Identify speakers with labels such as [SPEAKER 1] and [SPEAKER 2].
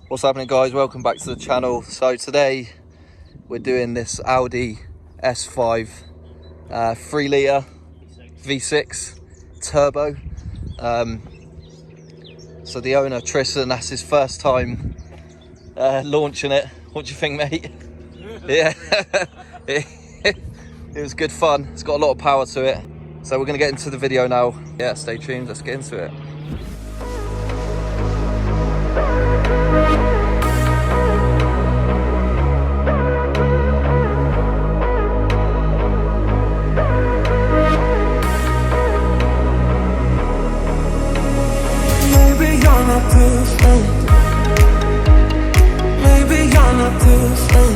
[SPEAKER 1] What's happening, guys? Welcome back to the channel. So today we're doing this Audi S5 3 litre V6 turbo. So the owner, Tristan, that's his first time launching it. What do you think, mate? Yeah, it was good fun. It's got a lot of power to it. So we're gonna get into the video now. Yeah, stay tuned, let's get into it.
[SPEAKER 2] Maybe you're not Tristan. Maybe you're not Tristan.